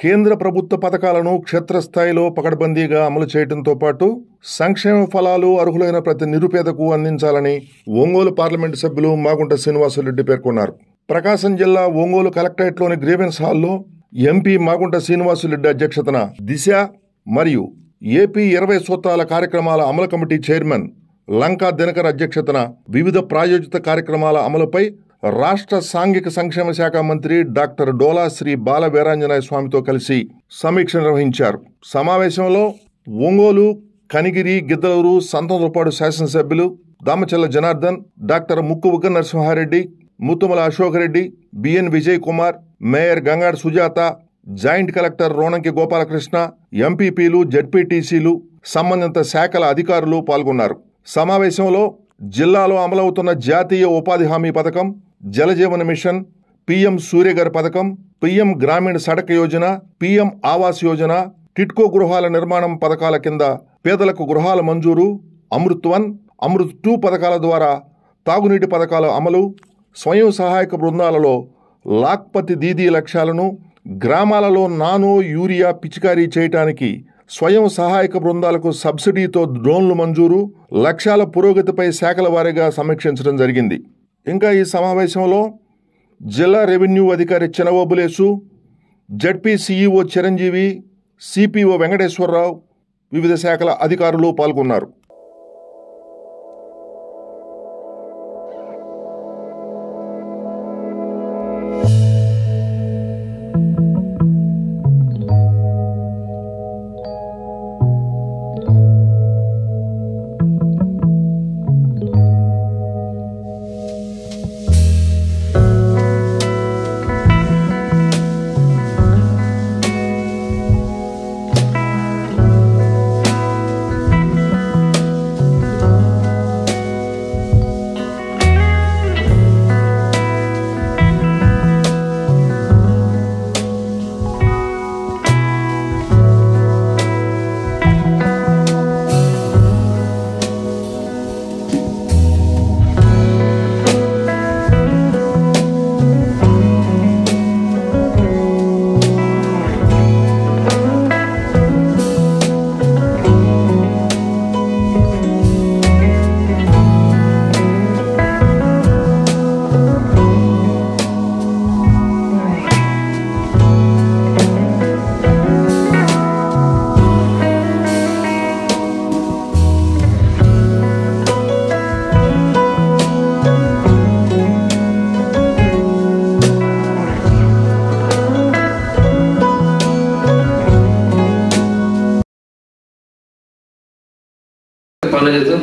కేంద్ర ప్రభుత్వ పథకాలను క్షేత్రస్థాయిలో పకడ్బందీగా అమలు చేయడంతో పాటు సంక్షేమ ఫలాలు అర్హులైన ప్రతి నిరుపేదకు అందించాలని ఒంగోలు పార్లమెంటు సభ్యులు మాగుంట శ్రీనివాసులరెడ్డి పేర్కొన్నారు. ప్రకాశం జిల్లా ఒంగోలు కలెక్టరేట్లోని గ్రీవెన్స్ హాల్లో ఎంపీ మాగుంట శ్రీనివాసులరెడ్డి అధ్యక్షతన దిశ మరియు ఏపీ 20 సూత్రాల కార్యక్రమాల అమలు కమిటీ చైర్మన్ లంకా దినకర్ అధ్యక్షతన వివిధ ప్రాయోజిత కార్యక్రమాల అమలుపై రాష్ట్ర సాంఘిక సంక్షేమ శాఖ మంత్రి డాక్టర్ డోలా శ్రీ బాల వీరాంజనేయ స్వామితో కలిసి సమీక్ష నిర్వహించారు. సమావేశంలో ఒంగోలు, కనిగిరి, గిద్దలూరు, సంతనూరుపాడు శాసనసభ్యులు Damachalla Janardhan, doctor Mukku Ugra Narasimha Reddy, Muthumula Ashok Reddy, B N Vijay Kumar, mayor Gangada Sujatha, joint collector Ronanki Gopalakrishna, ఎంపీపీలు, జడ్పీటీసీలు, సంబంధిత శాఖల అధికారులు పాల్గొన్నారు. సమావేశంలో జిల్లాలో అమలవుతున్న జాతీయ ఉపాధి హామీ పథకం, జలజీవన మిషన్, పీఎం సూర్యఘర్ పథకం, పీఎం గ్రామీణ సడక్ యోజన, పీఎం ఆవాస్ యోజన, టిట్కో గృహాల నిర్మాణం పథకాల కింద పేదలకు గృహాల మంజూరు, అమృత్ 1, అమృత్ 2 పథకాల ద్వారా తాగునీటి పథకాల అమలు, స్వయం సహాయక బృందాలలో లాక్పతి దీదీ లక్ష్యాలను, గ్రామాలలో నానో యూరియా పిచికారీ చేయటానికి స్వయం సహాయక బృందాలకు సబ్సిడీతో డ్రోన్లు మంజూరు, లక్ష్యాల పురోగతిపై శాఖల వారీగా సమీక్షించడం జరిగింది. ఇంకా ఈ సమావేశంలో జిల్లా రెవెన్యూ అధికారి Chinaobulesu, ZP CEO Chiranjeevi, CPO Venkateswararao, వివిధ శాఖల అధికారులు పాల్గొన్నారు.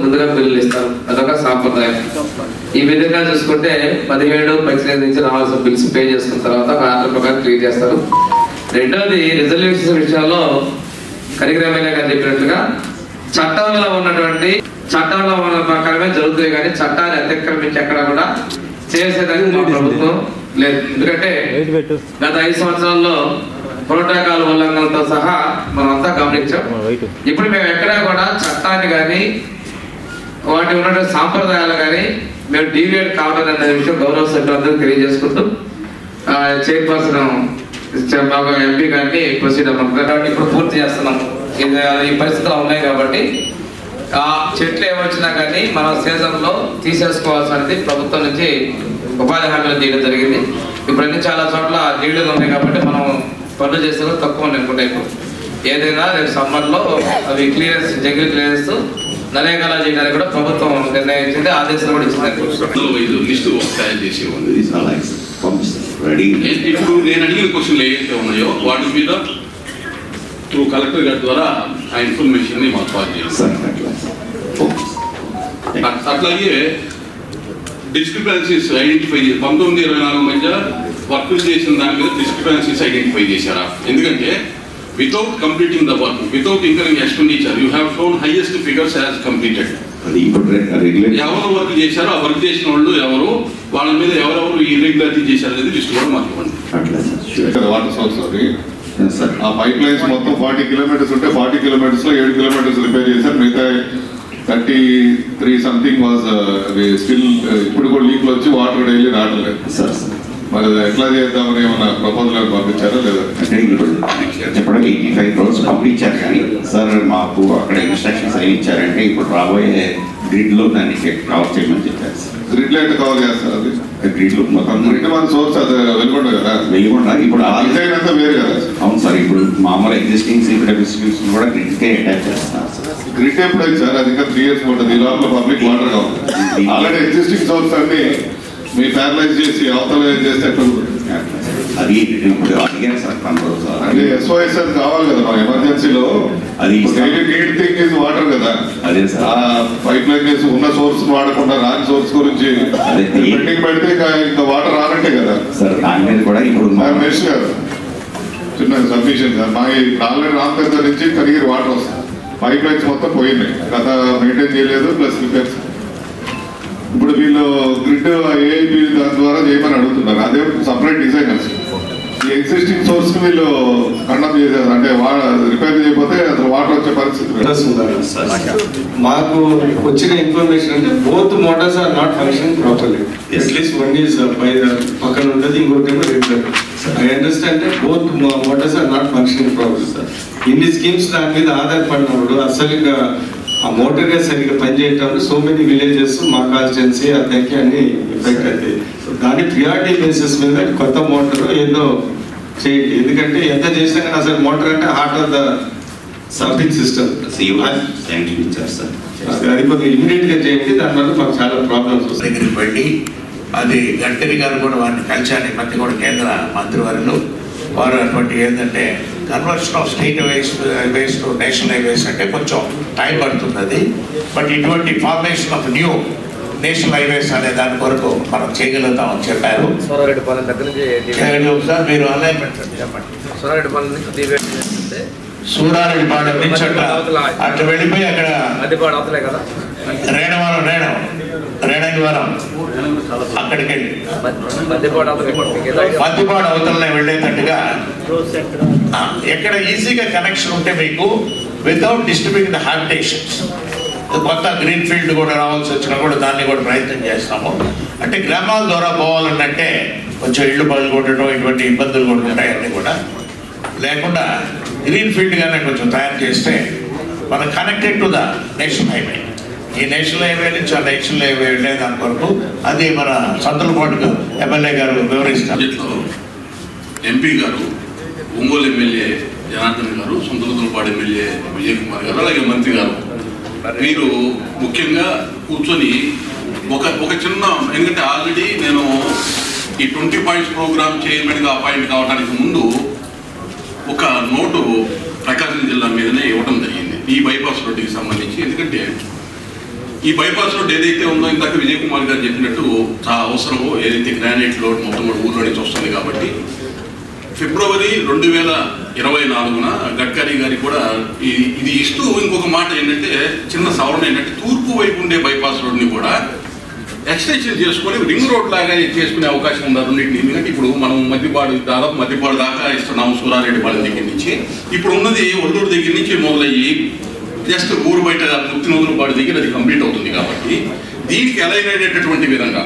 ముందుగా బిల్లులు ఇస్తారు, అదొక సాంప్రదాయం. ఈ విధంగా చూసుకుంటే 17-18 నుంచి రావాల్సిన బిల్స్ పే చేసుకున్న తర్వాత ఒక ఆర్డర్ ప్రకారం క్లియర్ చేస్తారు. రెండవది రిజల్యూషన్స్ విషయాల్లో కనిగిరి ఎమ్మెల్యే గారు చెప్పినట్టుగా చట్టంలో ఉన్నటువంటి ప్రకారమే జరుగుతాయి, కానీ చట్టాన్ని అతిక్రమించి ఎక్కడ కూడా చేసేదానికి మా ప్రభుత్వం లేదు. ఎందుకంటే గత 5 సంవత్సరాల్లో ప్రోటోకాల్ ఉల్లంఘనలతో సహా మనమంతా గమనించాం. ఇప్పుడు మేము ఎక్కడా కూడా చట్టాన్ని కానీ వాటి ఉన్నటువంటి సాంప్రదాయాలు కానీ మేము డీవియేట్ కావడం అనే విషయం గౌరవ సభ్యులందరూ తెలియజేసుకుంటూ చైర్పర్సన్ ఎంపీ గారిని ప్రొసీడ్ అవ్వడం ఇప్పుడు పూర్తి చేస్తున్నాం. ఈ పరిస్థితులు ఉన్నాయి కాబట్టి ఆ చెట్లు ఏమొచ్చినా కానీ మన సీజన్లో తీసేసుకోవాల్సినది ప్రభుత్వం నుంచి ఉపాధి హామీలు తీయడం జరిగింది. ఇప్పుడు చాలా చోట్ల నీళ్లు ఉన్నాయి కాబట్టి మనం పనులు చేస్తే కూడా తక్కువ అనుకుంటా. ఇప్పుడు ఏదైనా రేపు సమ్మర్లో అవి క్లియరెన్స్, జంగిల్ క్లియరెన్స్ నరేగాలో చేయడానికి కూడా ప్రభుత్వం నిర్ణయించింది, ఆదేశాలు కూడా ఇచ్చింది. ఇప్పుడు నేను అడిగిన క్వశ్చన్లు ఏవైతే ఉన్నాయో వాటి మీద త్రూ కలెక్టర్ గారి ద్వారా ఆ ఇన్ఫర్మేషన్ ని మాకు పాస్ చేయాలి. అట్లాగే డిస్క్రిపెన్సీస్ ఐడెంటిఫై చేసి 19-24 మధ్య వర్క్ చేసిన దాని మీద డిస్క్రిపెన్సీస్ ఐడెంటిఫై చేశారా? ఎందుకంటే without completing the work, without incurring expenditure, you have shown highest figures as completed. ఎవరు వర్క్ చేశారో ఆ వర్క్ చేసిన వాళ్ళు ఎవరు, వాళ్ళ మీద ఎవరెవరు ఇర్రెగ్యులారిటీ చేశారు అనేది లిస్ట్ కూడా మాకు ఇవ్వండి. వాటర్ సోర్స్ ఆ పైప్ లైన్స్ మొత్తం 40 కిలోమీటర్స్ ఉంటే 40 కిలోమీటర్స్ లో 7 కిలోమీటర్స్ రిపేర్ చేశారు. మిగతా 33 సంథింగ్ వాజ్ స్టిల్ ఇప్పుడు కూడా లీక్లు వచ్చి వాటర్ డైలీ రావట్లేదు. మరి ఎట్లా చేద్దామని ఏమన్నా ప్రపోజల్ పంపించారా లేదా? అంటే ఇప్పుడు చెప్పడం 85 crores పంపించారు కానీ సార్ మాకు అక్కడ ఇన్స్ట్రక్షన్స్ ఏమి ఇచ్చారంటే ఇప్పుడు రాబోయే గ్రిడ్ లో దాన్ని కవర్ చేయమని చెప్పారు సార్. గ్రిడ్ లైట్ కవర్ చేస్తారు అది గ్రిడ్ లో మొత్తం గ్రిడ్ మన సోర్స్ అది వెళ్ళకుండా కదా, వెళ్ళకుండా ఇప్పుడు డిజైన్ అంతా వేరు కదా. అవును సార్, ఇప్పుడు మామూలు ఎగ్జిస్టింగ్ సీపీడబ్ల్యూ డిస్ట్రిబ్యూట్స్ కూడా గ్రిడ్ కే అటాచ్ చేస్తున్నారు సార్. గ్రిడ్ ఎప్పుడు అయింది సార్? అది ఇంకా 3 years ఉంటుంది. ఈ లోపల పబ్లిక్ వాటర్ కావాలి. ఆల్రెడీ ఎగ్జిస్టింగ్ సోర్స్ అన్ని మీ ప్యారలైజ్ చేసి అవతల చేస్తే అది ఇప్పుడు అడిగాను సార్ కంట్రోల్ సార్. అది SOS అని కావాలి కదా మన ఎమర్జెన్సీలో. అది నీడ్ థింగ్ ఇస్ వాటర్ కదా. అదే సార్, ఆ పైప్ లైన్ చేసి ఉన్న సోర్స్ వాడకుండా రాని సోర్స్ గురించి పెండింగ్ పెడితే ఇంకా వాటర్ రానట్టే కదా సార్. దాని మీద కూడా ఇప్పుడు మెష్ గారు చిన్న సబ్మిషన్ సార్. మా ఆల్రెడీ రామకర్త నుంచి కరిగిరి వాటర్ వస్తుంది. పైప్ లైన్స్ మొత్తం పోయినాయి, గత మెయింటైన్ చేయలేదు, ప్లస్ రిపేర్స్. ఇప్పుడు వీళ్ళు గ్రిడ్ ఏఐపీ దాని ద్వారా చేయమని అడుగుతున్నారు. అదే సపరేట్ డిజైనర్స్. ఈ ఎగ్జిస్టింగ్ సోర్స్ కి వీళ్ళు కండమ్ చేశారు. అంటే రిపేర్ చేయకపోతే అసలు వాటర్ వచ్చే పరిస్థితి. మాకు వచ్చిన ఇన్ఫర్మేషన్ అంటే both motors are not functioning properly. At least one is పక్కన ఉంటుంది, ఇంకోటి regular. I understand both motors are not functioning properly sir. ఇన్ని స్కీమ్స్ దాని మీద ఆధారపడినప్పుడు అసలు ఆ మోటార్ గా సరిగ్గా పనిచేయటం సో మెనీ విలేజెస్ మా కాన్స్టిట్యున్సీ అద్దెకి అన్ని ఎఫెక్ట్ అవుతాయి. దాని ప్రియారిటీ బేసిస్ మీద కొత్త మోటార్ ఏదో చేయండి. ఎందుకంటే ఎంత చేసినా కానీ అసలు మోటార్ అంటే heart of the serving system. అది కొద్దిగా ఇమీడియట్ గా చేయండి. దానివల్ల మాకు చాలా ప్రాబ్లమ్స్ వస్తాయి. దగ్గరికి వెళ్ళి అది గడ్కరీ గారు కూడా వారిని కలిశారు. ఈ మధ్య కూడా కేంద్ర మంత్రివర్యులు వారు అటువంటి ఏంటంటే conversion of state highways to national highways అంటే కొంచెం టైం పడుతుంది అది. బట్ ఇటువంటి formation of new national highways అనే దాని కొరకు మనం చేయగలుగుతామని చెప్పారు. సార్ మీరు అలైన్మెంట్ చెప్పండి. సూరారెడ్డిపాలెం నుంచి అట్లా వెళ్ళిపోయి అక్కడ రేణంగివరం అక్కడికి వెళ్ళి మద్దిపాడు అవతలనే వెళ్ళేటట్టుగా ఎక్కడ ఈజీగా కనెక్షన్ ఉంటే మీకు వితౌట్ డిస్టర్బింగ్ ద హ్యాబిటేషన్స్. కొత్త గ్రీన్ ఫీల్డ్ కూడా రావాల్సి వచ్చినా కూడా దాన్ని కూడా ప్రయత్నం చేస్తాము. అంటే గ్రామాల ద్వారా పోవాలంటే కొంచెం ఇళ్ళు పగలగొట్టడం ఇటువంటి ఇబ్బందులు కూడా ఉంటాయి. అన్నీ కూడా లేకుండా గ్రీన్ ఫీల్డ్ గానే కొంచెం తయారు చేస్తే మనం connected to the national highway. ఈ నేషనల్ హైవే నుంచి ఆ నేషనల్ హైవే వెళ్ళే దాని వరకు అది మన సంతలపాటు ఎమ్మెల్యే గారు వివరిస్తారు. ఎంపీ గారు, ఒంగోలు ఎమ్మెల్యే జనార్దన్ గారు, సంతలపాడు ఎమ్మెల్యే విజయ్ కుమార్ గారు, అలాగే మంత్రి గారు, మీరు ముఖ్యంగా కూర్చొని ఒక చిన్న, ఎందుకంటే ఆల్రెడీ నేను ఈ 20 points ప్రోగ్రామ్ చైర్మన్గా అపాయింట్ కావడానికి ముందు ఒక నోటు ప్రకాశం జిల్లా మీదనే ఇవ్వడం జరిగింది ఈ బైపాస్ రోడ్డుకి సంబంధించి. ఎందుకంటే ఈ బైపాస్ రోడ్ ఏదైతే ఉందో ఇందాక విజయ్ కుమార్ గారు చెప్పినట్టు చాలా అవసరమో, ఏదైతే గ్రానైట్ రోడ్ మొత్తం కూడా ఊళ్ళో నుంచి వస్తుంది కాబట్టి ఫిబ్రవరి 2024 గడ్కరీ గారికి కూడా ఇది ఇస్తూ ఇంకొక మాట ఏంటంటే, చిన్న సవరణ ఏంటంటే, తూర్పు వైపు ఉండే బైపాస్ రోడ్ని కూడా ఎక్స్టెన్షన్ చేసుకొని రింగ్ రోడ్ లాగా చేసుకునే అవకాశం ఉంది రెండింటిని. ఎందుకంటే ఇప్పుడు మనం దాదాపు మధ్యపాడు దాకా ఇస్తున్నాము సూరారెడ్డిపాలెం దగ్గర నుంచి. ఇప్పుడు ఉన్నది ఒల్లూరు దగ్గర నుంచి మొదలయ్యి జస్ట్ ఊరు బయట ముత్తినూరుపాడు దగ్గర అది కంప్లీట్ అవుతుంది. కాబట్టి దీనికి అలైన్ అయ్యేటటువంటి విధంగా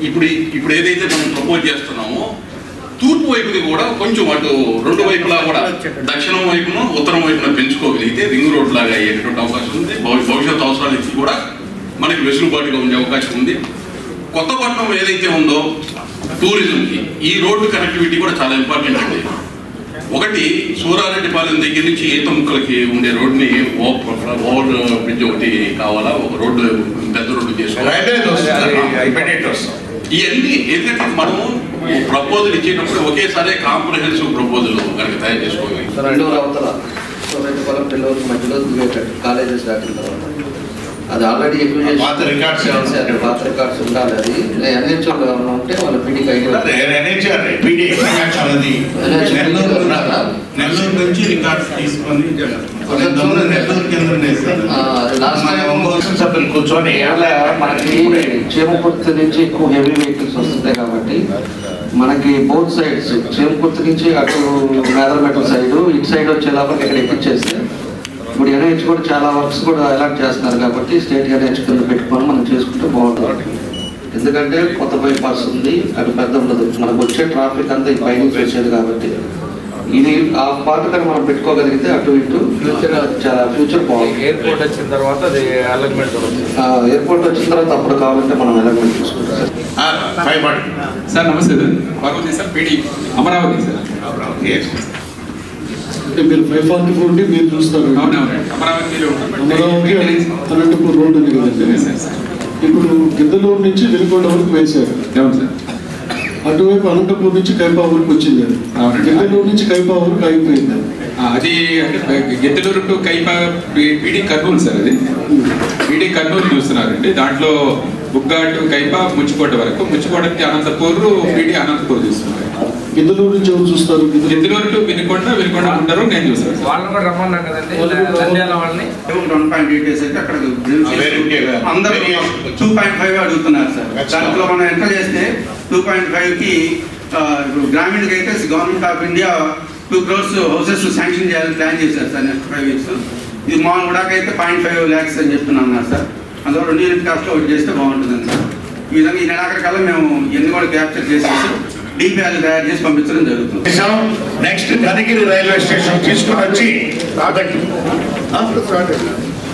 ఇప్పుడు ఏదైతే మనం ప్రపోజ్ చేస్తున్నామో తూర్పు వైపుది కూడా కొంచెం అటు రెండు వైపులా కూడా దక్షిణం వైపును ఉత్తరం వైపున పెంచుకోగలిగితే రింగ్ రోడ్ లాగా అయ్యేటటువంటి అవకాశం ఉంది. భవిష్యత్ అవసరాలకి కూడా మనకి వెసులుబాటుగా ఉండే అవకాశం ఉంది. కొత్తపట్నం ఏదైతే ఉందో టూరిజంకి ఈ రోడ్డు కనెక్టివిటీ కూడా చాలా ఇంపార్టెంట్ అండి. ఒకటి సూరారెడ్డిపాలెం దగ్గర నుంచి ఈత ముక్కలకి ఉండే రోడ్ని ఓవర్ బ్రిడ్జ్ ఒకటి కావాలా, ఒక రోడ్డు పెద్ద రోడ్డు చేసుకోవాలి. ఇవన్నీ ఎందుకంటే మనము ప్రపోజల్ ఇచ్చేటప్పుడు ఒకేసారి కాంప్రహెన్సివ్ ప్రపోజల్ కనుక తయారు చేసుకోవాలి. కాలేజెస్ దాటిన తర్వాత అది ఆల్రెడీ పాత రికార్డ్స్ ఉండాలి. అది ఎన్హెచ్ఓ ఉంటే వాళ్ళ పీడీకి నెల్లూరు నుంచి రికార్డ్స్ తీసుకొని సభ్యులు కూర్చొని మనకి చేమకుర్తి నుంచి ఎక్కువ హెవీ వెహికల్స్ వస్తున్నాయి కాబట్టి మనకి బోత్ సైడ్స్ చేమకుర్తి నుంచి అటు మేదరమెట్ల సైడ్ ఇటు సైడ్ వచ్చేలాగా ఇక్కడ ఎక్కించేస్తే ఇప్పుడు ఎన్హెచ్ కూడా చాలా వర్క్స్ కూడా అలాట్ చేస్తున్నారు కాబట్టి స్టేట్ ఎన్హెచ్ కింద పెట్టుకొని మనం చేసుకుంటే బాగుంటుంది. ఎందుకంటే కొత్త బైపాస్ ఉంది, అటు పెద్ద ఉండదు, మనకు వచ్చే ట్రాఫిక్ అంతా ఈ పైనుంచి వచ్చేది కాబట్టి ఇది ఆ పార్ట్ కానీ మనం పెట్టుకోగలిగితే అటు ఇటు ఫ్యూచర్ చాలా ఫ్యూచర్ బాగుంది. ఎయిర్పోర్ట్ వచ్చిన తర్వాత అది అలైన్మెంట్ ఎయిర్పోర్ట్ వచ్చిన తర్వాత అప్పుడు కావాలంటే మనం అలైన్మెంట్ చూసుకుంటాం సార్. నమస్తే sir, Parvathi sir, PD Amaravati sir. మీరు 544 మీరు చూస్తారు. అమరావతిలో అనంతపూర్ రోడ్డు ఉంది కదండి, ఇప్పుడు గిద్దలూరు నుంచి వెలుగొండ వరకు వేశారు. అవును సార్. అటువైపు అనంతపూర్ నుంచి కైపా వరకు వచ్చింది. గిద్దలూరు నుంచి కైపా వరకు అయిపోయింది. అది అంటే Giddalur to Kaipa PD Kurnool sir. అది పీడి కర్నూలు చూస్తున్నారండి. దాంట్లో బుగ్గా టు కైపా ముచ్చుకోట వరకు, ముచ్చుకోటకి అనంతపూర్, పీడి అనంతపూర్ చూస్తున్నారు. గిద్దలూరు నుంచి ఎవరు చూస్తారు? గిద్దలూరు టు వినుకొండ, వినుకొండ ఉంటారు, నేను చూస్తాను. వాళ్ళని కూడా రమ్మన్నాం కదండి వాళ్ళని. 1.8 అయితే అక్కడ అందరూ 2.5 అడుగుతున్నారు సార్. దాంట్లో మనం ఎంత చేస్తే 2.5కి గ్రామీణకి అయితే government of India 2 crores houses sanction చేయాలని ప్లాన్ చేశారు సార్ నెక్స్ట్ 5 weeks. ఇది మామూలు ఉడాకైతే 0.5 lakhs అని చెప్తున్నారు సార్. అందులో 2 యూనిట్ కాస్ట్ ఒకటి చేస్తే బాగుంటుందని సార్. ఈ విధంగా ఈ నెలాఖరికల్లా మేము ఎన్ని కూడా క్యాప్చర్ చేసేసి డీపీఆర్లు తయారు చేసి పంపించడం జరుగుతుంది. నెక్స్ట్ కనిగిరి రైల్వే స్టేషన్ తీసుకుని వచ్చి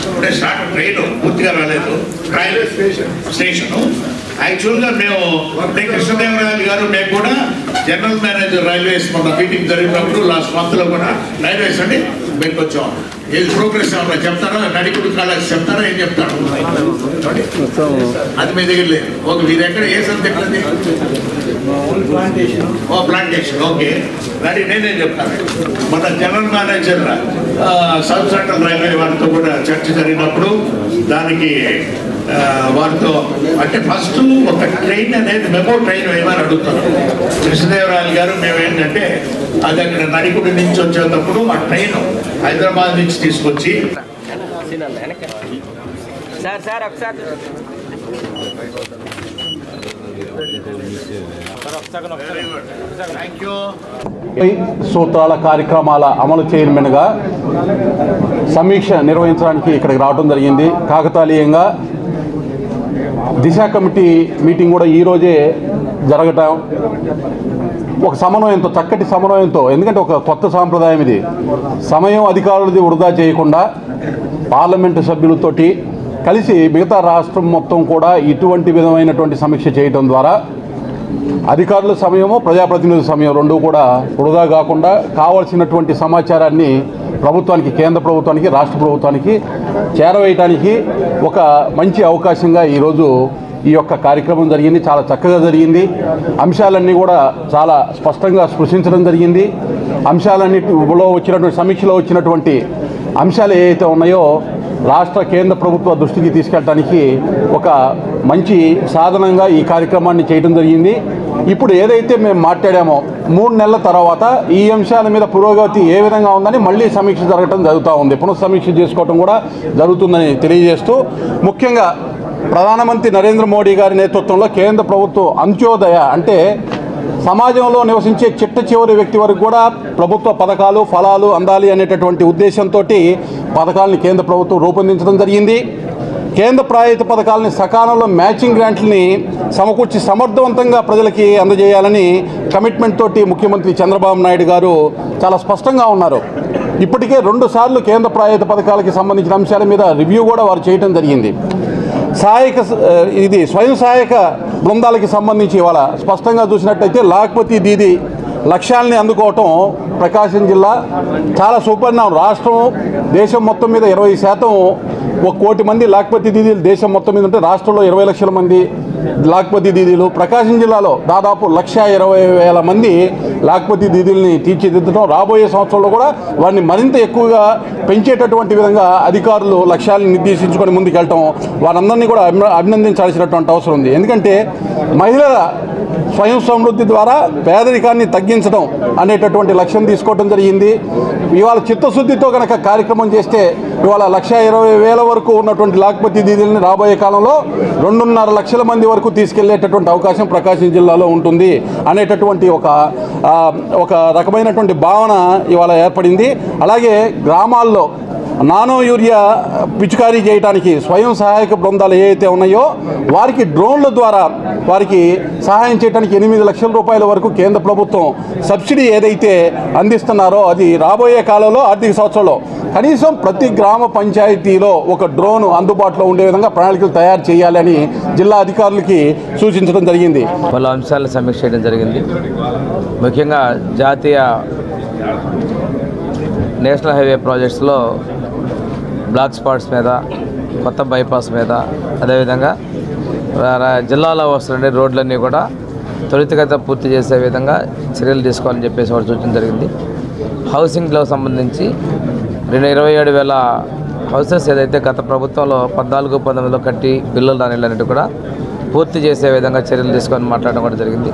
ఇప్పుడే స్టార్ట్ ట్రైన్ పూర్తిగా రాలేదు. రైల్వే స్టేషన్ యాక్చువల్గా మేము కృష్ణదేవరాయలు గారు మేము కూడా జనరల్ మేనేజర్ రైల్వేస్ మొన్న మీటింగ్ జరిగినప్పుడు లాస్ట్ మంత్లో కూడా రైల్వేస్ అండి మేము వచ్చాం. ఏది ప్రోగ్రెస్ ఏమన్నా చెప్తారా, నడికుడు కాళ్ళకి చెప్తారా, ఏం చెప్తారు? అది మీ దగ్గర లేదు. ఓకే, మీరు ఎక్కడ ఏ సబ్జెక్ట్ అది? ప్లాంటేషన్. ఓకే, అది నేనేం చెప్తాను. మన general manager sub central railway వారితో కూడా చర్చ జరిగినప్పుడు దానికి వారితో అంటే ఫస్ట్ ఒక ట్రైన్ అనేది మెమో ట్రైన్ వేయమని అడుగుతారు కృష్ణదేవరాయలు గారు. మేమేంటంటే అది అక్కడ నడికుడి నుంచి వచ్చేటప్పుడు ఆ ట్రైన్ హైదరాబాద్ నుంచి తీసుకొచ్చి సూత్రాల కార్యక్రమాల అమలు చైర్మన్గా సమీక్ష నిర్వహించడానికి ఇక్కడికి రావడం జరిగింది. కాకతాళీయంగా దిశ కమిటీ మీటింగ్ కూడా ఈరోజే జరగటం ఒక సమన్వయంతో, చక్కటి సమన్వయంతో, ఎందుకంటే ఒక కొత్త సాంప్రదాయం ఇది. సమయం అధికారులది వృధా చేయకుండా పార్లమెంటు సభ్యులతోటి కలిసి మిగతా రాష్ట్రం మొత్తం కూడా ఇటువంటి విధమైనటువంటి సమీక్ష చేయడం ద్వారా అధికారుల సమయము, ప్రజాప్రతినిధుల సమయం రెండూ కూడా వృధా కాకుండా కావాల్సినటువంటి సమాచారాన్ని ప్రభుత్వానికి, కేంద్ర ప్రభుత్వానికి, రాష్ట్ర ప్రభుత్వానికి చేరవేయటానికి ఒక మంచి అవకాశంగా ఈరోజు ఈ యొక్క కార్యక్రమం జరిగింది. చాలా చక్కగా జరిగింది. అంశాలన్నీ కూడా చాలా స్పష్టంగా స్పృశించడం జరిగింది. అంశాలన్నిటిలో వచ్చినటువంటి సమీక్షలో వచ్చినటువంటి అంశాలు ఏవైతే ఉన్నాయో రాష్ట్ర కేంద్ర ప్రభుత్వ దృష్టికి తీసుకెళ్ళడానికి ఒక మంచి సాధనంగా ఈ కార్యక్రమాన్ని చేయడం జరిగింది. ఇప్పుడు ఏదైతే మేము మాట్లాడామో 3 నెలల తర్వాత ఈ అంశాల మీద పురోగతి ఏ విధంగా ఉందని మళ్ళీ సమీక్ష జరగడం జరుగుతూ ఉంది. పునఃసమీక్ష చేసుకోవడం కూడా జరుగుతుందని తెలియజేస్తూ, ముఖ్యంగా ప్రధానమంత్రి నరేంద్ర మోడీ గారి నేతృత్వంలో కేంద్ర ప్రభుత్వం అంత్యోదయ అంటే సమాజంలో నివసించే చిట్ట చివరి వ్యక్తి వరకు కూడా ప్రభుత్వ పథకాలు, ఫలాలు అందాలి అనేటటువంటి ఉద్దేశంతో పథకాలను కేంద్ర ప్రభుత్వం రూపొందించడం జరిగింది. కేంద్ర ప్రాయోజిత పథకాలని సకాలంలో మ్యాచింగ్ గ్రాంట్లని సమకూర్చి సమర్థవంతంగా ప్రజలకి అందజేయాలని కమిట్మెంట్ తోటి ముఖ్యమంత్రి చంద్రబాబు నాయుడు గారు చాలా స్పష్టంగా ఉన్నారు. ఇప్పటికే 2 సార్లు కేంద్ర ప్రాయోజిత పథకాలకి సంబంధించిన అంశాల మీద రివ్యూ కూడా వారు చేయడం జరిగింది. స్వయం సహాయక బృందాలకి సంబంధించి ఇవాళ స్పష్టంగా చూసినట్టయితే లాఖ్పతి దీదీ లక్ష్యాలని అందుకోవటం ప్రకాశం జిల్లా చాలా సుపరిణామం. రాష్ట్రం దేశం మొత్తం మీద 20% 1 కోటి మంది లాఖ్పతి దీదీలు దేశం మొత్తం మీద ఉంటే రాష్ట్రంలో 20 లక్షల మంది లాఖ్పతి దీదీలు. ప్రకాశం జిల్లాలో దాదాపు 1,20,000 మంది లాఖ్పతి దీదీలని తీర్చిదిద్దడం, రాబోయే సంవత్సరంలో కూడా వారిని మరింత ఎక్కువగా పెంచేటటువంటి విధంగా అధికారులు లక్ష్యాలను నిర్దేశించుకొని ముందుకెళ్ళటం, వారందరినీ కూడా అభినందించాల్సినటువంటి అవసరం ఉంది. ఎందుకంటే మహిళల స్వయం సమృద్ధి ద్వారా పేదరికాన్ని తగ్గించడం అనేటటువంటి లక్ష్యం తీసుకోవడం జరిగింది. ఇవాళ చిత్తశుద్ధితో కనుక కార్యక్రమం చేస్తే ఇవాళ 1,20,000 వరకు ఉన్నటువంటి లాఖ్పతి దీదీలని రాబోయే కాలంలో 2.5 లక్షల మంది వరకు తీసుకెళ్లేటటువంటి అవకాశం ప్రకాశం జిల్లాలో ఉంటుంది అనేటటువంటి ఒక రకమైనటువంటి భావన ఇవాళ ఏర్పడింది. అలాగే గ్రామాల్లో నానో యూరియా పిచికారీ చేయడానికి స్వయం సహాయక బృందాలు ఏవైతే ఉన్నాయో వారికి డ్రోన్ల ద్వారా వారికి సహాయం చేయడానికి 8 లక్షల రూపాయల వరకు కేంద్ర ప్రభుత్వం సబ్సిడీ ఏదైతే అందిస్తున్నారో అది రాబోయే కాలంలో ఆర్థిక సంవత్సరంలో కనీసం ప్రతి గ్రామ పంచాయతీలో ఒక డ్రోన్ అందుబాటులో ఉండే విధంగా ప్రణాళికలు తయారు చేయాలని జిల్లా అధికారులకి సూచించడం జరిగింది. పలు అంశాలను సమీక్ష చేయడం జరిగింది. ముఖ్యంగా జాతీయ నేషనల్ హైవే ప్రాజెక్ట్స్లో బ్లాక్ స్పాట్స్ మీద, కొత్త బైపాస్ మీద, అదేవిధంగా జిల్లాలో వస్తున్న రోడ్లన్నీ కూడా త్వరితగతిన పూర్తి చేసే విధంగా చర్యలు తీసుకోవాలని చెప్పేసి వారు సూచన జరిగింది. హౌసింగ్లో సంబంధించి 27,000 హౌసెస్ ఏదైతే గత ప్రభుత్వంలో 14-19లో కట్టి బిల్లులు రానిలన్నిటి కూడా పూర్తి చేసే విధంగా చర్యలు తీసుకొని మాట్లాడడం కూడా జరిగింది.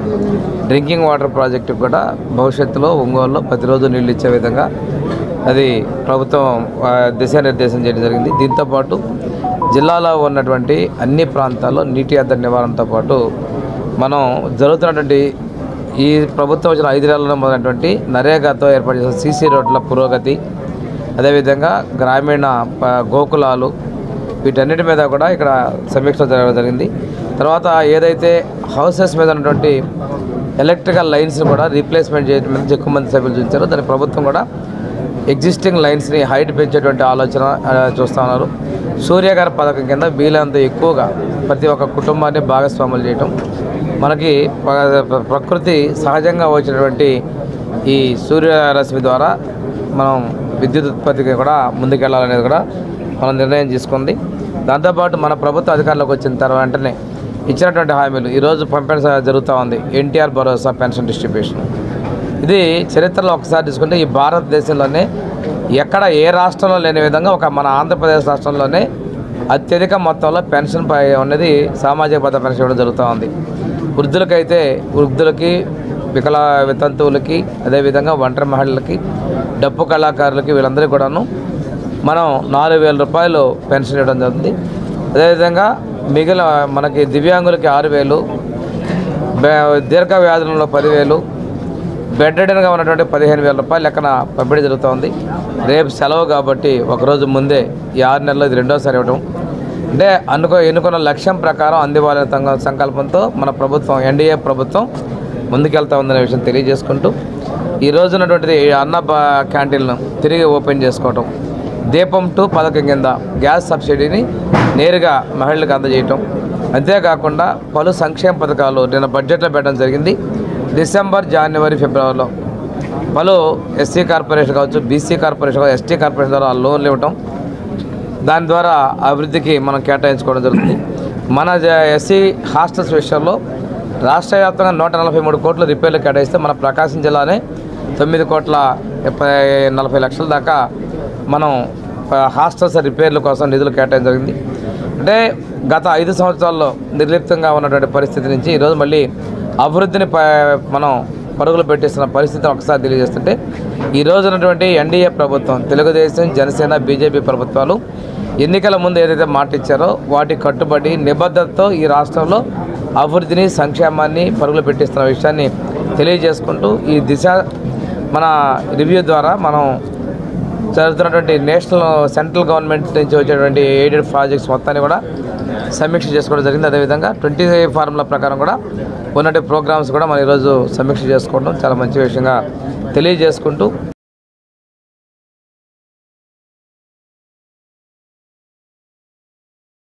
డ్రింకింగ్ వాటర్ ప్రాజెక్టు కూడా భవిష్యత్తులో ఒంగోలులో ప్రతిరోజు నీళ్ళు ఇచ్చే విధంగా అది ప్రభుత్వం దిశానిర్దేశం చేయడం జరిగింది. దీంతోపాటు జిల్లాలో ఉన్నటువంటి అన్ని ప్రాంతాల్లో నీటి ఎద్దడి నివారణతో పాటు మనం జరుగుతున్నటువంటి ఈ ప్రభుత్వం వచ్చిన 5 నెలల్లో మొదలైనటువంటి నరేగాతో ఏర్పాటు చేసిన సీసీ రోడ్ల పురోగతి, అదేవిధంగా గ్రామీణ గోకులాలు, వీటన్నిటి మీద కూడా ఇక్కడ సమీక్ష జరగడం జరిగింది. తర్వాత ఏదైతే హౌసెస్ మీద ఉన్నటువంటి ఎలక్ట్రికల్ లైన్స్ని కూడా రీప్లేస్మెంట్ చేయడం మీద ఎక్కువ మంది సభ్యులు చూపించారు. దాని ప్రభుత్వం కూడా ఎగ్జిస్టింగ్ లైన్స్ని హైట్ పెంచేటువంటి ఆలోచన చూస్తూ ఉన్నారు. సూర్యగారి పథకం కింద వీలంత ఎక్కువగా ప్రతి ఒక్క కుటుంబాన్ని భాగస్వాములు చేయటం, మనకి ప్రకృతి సహజంగా వచ్చినటువంటి ఈ సూర్యరశ్మి ద్వారా మనం విద్యుత్ ఉత్పత్తికి కూడా ముందుకెళ్లాలనేది కూడా మనం నిర్ణయం తీసుకుంది. దాంతోపాటు మన ప్రభుత్వ అధికారంలోకి వచ్చిన తర్వాత వెంటనే ఇచ్చినటువంటి హామీలు ఈరోజు పంపిణీ జరుగుతూ ఉంది. ఎన్టీఆర్ భరోసా పెన్షన్ డిస్ట్రిబ్యూషన్, ఇది చరిత్రలో ఒకసారి తీసుకుంటే ఈ భారతదేశంలోనే ఎక్కడ ఏ రాష్ట్రంలో లేని విధంగా మన ఆంధ్రప్రదేశ్ రాష్ట్రంలోనే అత్యధిక మొత్తంలో పెన్షన్ అనేది సామాజిక భద్రత పెన్షన్ ఇవ్వడం జరుగుతూ ఉంది. వృద్ధులకైతే వృద్ధులకి, వితంతువులకి, అదేవిధంగా ఒంటరి మహిళలకి, డప్పు కళాకారులకి, వీళ్ళందరికీ కూడాను మనం 4,000 రూపాయలు పెన్షన్ ఇవ్వడం జరుగుతుంది. అదేవిధంగా మిగిలిన మనకి దివ్యాంగులకి 6,000, దీర్ఘ వ్యాధులలో 10,000, బెడ్ రిడన్గా ఉన్నటువంటి 15,000 రూపాయలు లెక్కన పంపిణీ జరుగుతూ. రేపు సెలవు కాబట్టి ఒకరోజు ముందే ఈ 6 నెలల్లో ఇది రెండోసారి ఇవ్వడం అంటే ఎన్నుకున్న లక్ష్యం ప్రకారం అందివ్వాలనే సంకల్పంతో మన ప్రభుత్వం, ఎన్డీఏ ప్రభుత్వం ముందుకెళ్తా ఉందనే విషయం తెలియజేసుకుంటూ ఈ రోజు ఉన్నటువంటి అన్న క్యాంటీన్లను తిరిగి ఓపెన్ చేసుకోవటం, దీపం 2 పథకం కింద గ్యాస్ సబ్సిడీని నేరుగా మహిళలకు అందజేయటం, అంతేకాకుండా పలు సంక్షేమ పథకాలు నిన్న బడ్జెట్లో పెట్టడం జరిగింది. డిసెంబర్, జనవరి, ఫిబ్రవరిలో పలు ఎస్సీ కార్పొరేషన్ కావచ్చు, బీసీ కార్పొరేషన్ కావచ్చు, ఎస్టీ కార్పొరేషన్ ద్వారా లోన్లు ఇవ్వటం, దాని ద్వారా అభివృద్ధికి మనం కేటాయించుకోవడం జరుగుతుంది. మన ఎస్సీ హాస్టల్స్ విషయంలో రాష్ట్ర వ్యాప్తంగా 143 కోట్ల రిపేర్లు కేటాయిస్తే మన ప్రకాశం జిల్లానే 9,40,00,000 దాకా మనం హాస్టల్స్ రిపేర్ల కోసం నిధులు కేటాయించడం జరిగింది. అంటే గత 5 సంవత్సరాల్లో నిర్లిప్తంగా ఉన్నటువంటి పరిస్థితి నుంచి ఈరోజు మళ్ళీ అభివృద్ధిని మనం పరుగులు పెట్టిస్తున్న పరిస్థితిని ఒకసారి తెలియజేస్తుంటే ఈ రోజు ఉన్నటువంటి ఎన్డీఏ ప్రభుత్వం, తెలుగుదేశం, జనసేన, బీజేపీ ప్రభుత్వాలు ఎన్నికల ముందు ఏదైతే మాట ఇచ్చారో వాటి కట్టుబడి నిబద్ధతతో ఈ రాష్ట్రంలో అభివృద్ధిని, సంక్షేమాన్ని పరుగులు పెట్టిస్తున్న విషయాన్ని తెలియజేసుకుంటూ ఈ దిశ మన రివ్యూ ద్వారా మనం జరుగుతున్నటువంటి సెంట్రల్ గవర్నమెంట్ నుంచి వచ్చేటువంటి ఎయిడెడ్ ప్రాజెక్ట్స్ మొత్తాన్ని కూడా సమీక్ష చేసుకోవడం జరిగింది. అదేవిధంగా 20 ఫార్ములా ప్రకారం కూడా ఉన్నటువంటి ప్రోగ్రామ్స్ కూడా మనం ఈరోజు సమీక్ష చేసుకోవడం చాలా మంచి విషయంగా తెలియజేసుకుంటూ